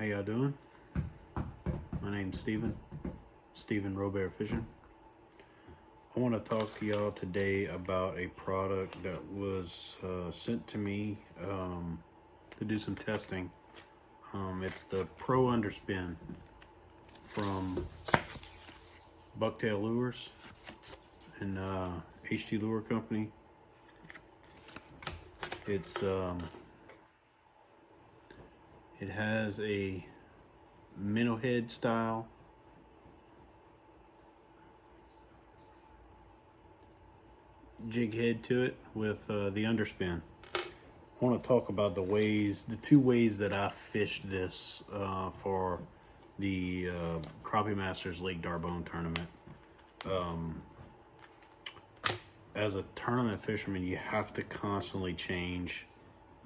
How y'all doing? My name's Steven Robert Fishing. I want to talk to y'all today about a product that was sent to me to do some testing. It's the Pro Underspin from Bucktail Lures and HT Lure Company. It has a minnow head style jig head to it with the underspin. I want to talk about the two ways that I fished this for the Crappie Masters Lake D'Arbonne tournament. As a tournament fisherman, you have to constantly change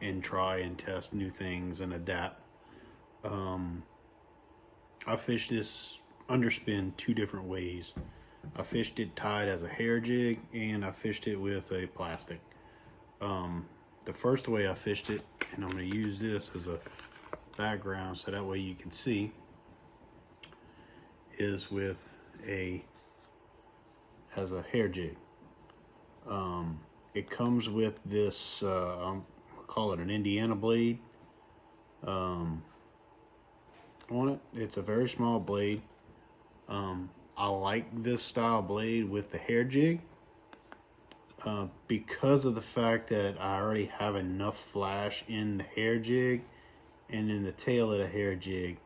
and try and test new things and adapt. I fished this underspin two different ways. I fished it tied as a hair jig, and I fished it with a plastic. The first way I fished it, and I'm going to use this as a background so that way you can see, is with as a hair jig. It comes with this, I'll call it an Indiana blade on it. It's a very small blade. I like this style blade with the hair jig because of the fact that I already have enough flash in the hair jig and in the tail of the hair jig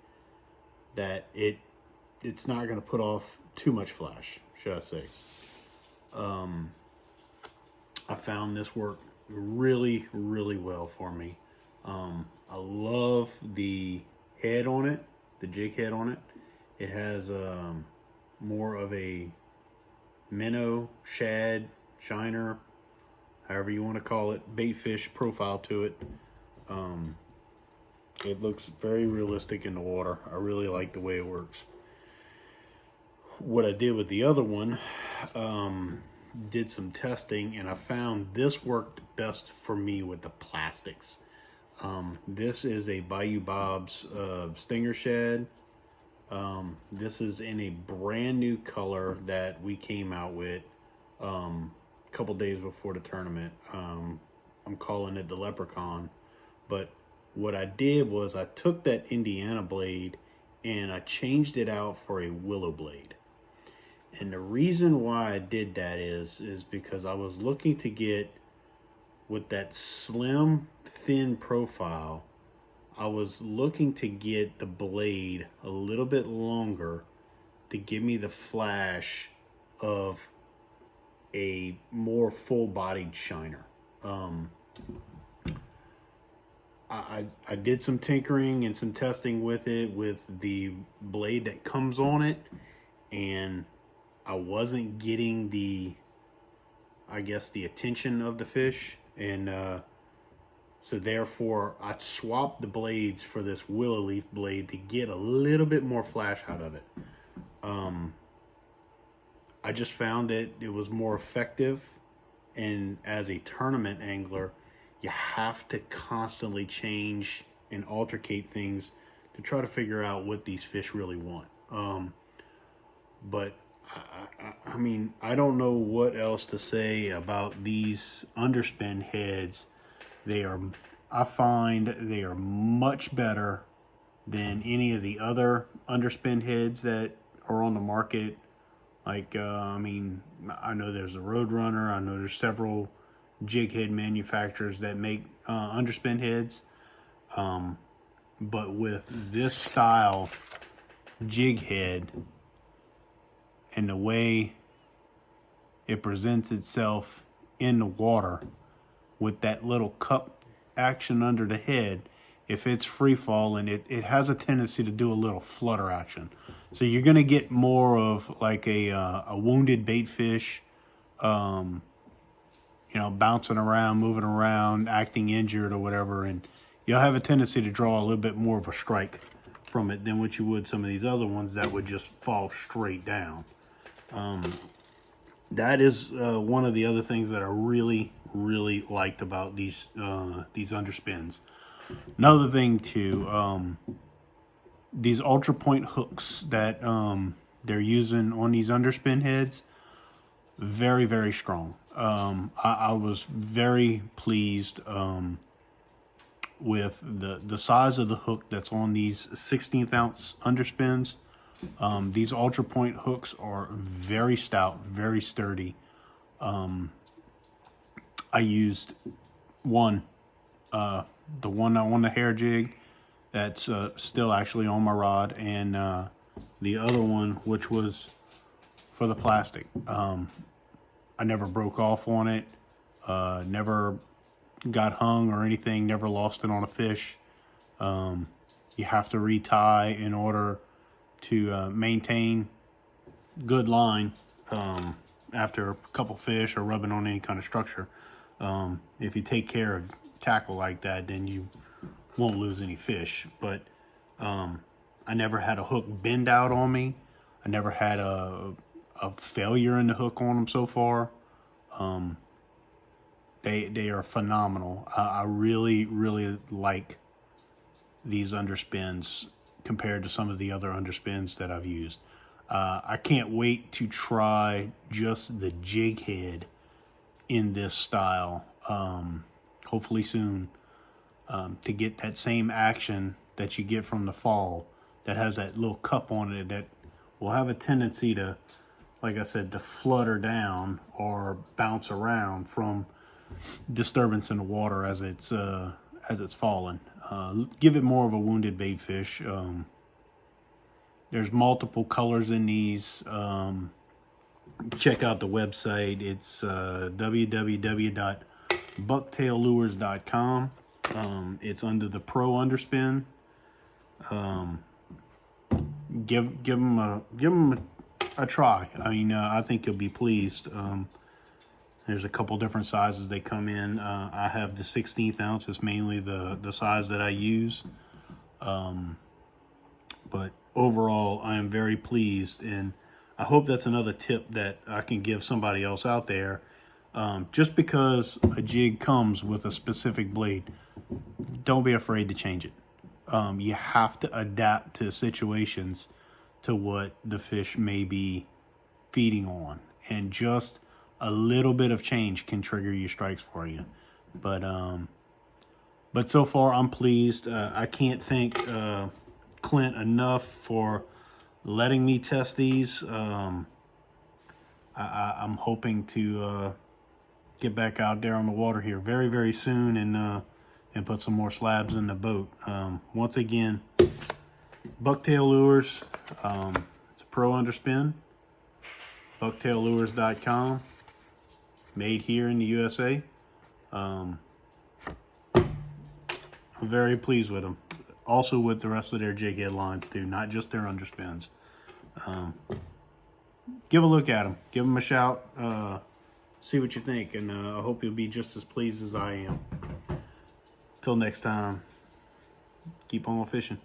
that it's not going to put off too much flash, should I say. I found this worked really, really well for me. I love the head on it, the jig head on it. It has more of a minnow, shad, shiner, however you want to call it, bait fish profile to it. It looks very realistic in the water. I really like the way it works. What I did with the other one, did some testing, and I found this worked best for me with the plastics. This is a Bayou Bob's Stinger Shad. This is in a brand new color that we came out with a couple days before the tournament. I'm calling it the Leprechaun. But what I did was I took that Indiana blade and I changed it out for a willow blade. And the reason why I did that is because I was looking to get, with that slim, thin profile, I was looking to get the blade a little bit longer to give me the flash of a more full-bodied shiner. I did some tinkering and some testing with it, with the blade that comes on it, and I wasn't getting the attention of the fish, and so therefore I swapped the blades for this willow leaf blade to get a little bit more flash out of it. I just found that it was more effective, and as a tournament angler, you have to constantly change and altercate things to try to figure out what these fish really want. But I mean, I don't know what else to say about these underspin heads. I find they are much better than any of the other underspin heads that are on the market. Like, I mean, I know there's a Roadrunner. I know there's several jig head manufacturers that make underspin heads. But with this style jig head, and the way it presents itself in the water with that little cup action under the head, if it's free falling, it has a tendency to do a little flutter action. So you're going to get more of like a wounded bait fish, bouncing around, moving around, acting injured or whatever. And you'll have a tendency to draw a little bit more of a strike from it than what you would some of these other ones that would just fall straight down. That is one of the other things that I really, really liked about these underspins. Another thing too, these ultra point hooks that they're using on these underspin heads, very, very strong. I was very pleased with the size of the hook that's on these 16th ounce underspins. These ultra point hooks are very stout, very sturdy. I used one, the one on the hair jig that's still actually on my rod, and the other one, which was for the plastic. I never broke off on it, never got hung or anything, never lost it on a fish. You have to retie in order to maintain good line after a couple fish or rubbing on any kind of structure. If you take care of tackle like that, then you won't lose any fish. But I never had a hook bend out on me. I never had a failure in the hook on them so far. They are phenomenal. I really, really like these underspins compared to some of the other underspins that I've used. I can't wait to try just the jig head in this style, hopefully soon, to get that same action that you get from the fall that has that little cup on it that will have a tendency to, like I said, to flutter down or bounce around from disturbance in the water as it's falling. Give it more of a wounded bait fish. There's multiple colors in these. Check out the website. It's www.bucktaillures.com. It's under the Pro Underspin. Give them a try. I mean, I think you'll be pleased. There's a couple different sizes they come in. I have the 16th ounce. It's mainly the size that I use. But overall, I am very pleased, and I hope that's another tip that I can give somebody else out there. Just because a jig comes with a specific blade, don't be afraid to change it. You have to adapt to situations to what the fish may be feeding on, and just a little bit of change can trigger your strikes for you. But so far I'm pleased. I can't thank Clint enough for letting me test these. I'm hoping to get back out there on the water here very, very soon, and put some more slabs in the boat. Once again, Bucktail Lures. It's a Pro Underspin. Bucktaillures.com. Made here in the USA. I'm very pleased with them. Also with the rest of their jig head lines too, not just their underspins. Give a look at them. Give them a shout. See what you think, and I hope you'll be just as pleased as I am. Till next time, keep on fishing.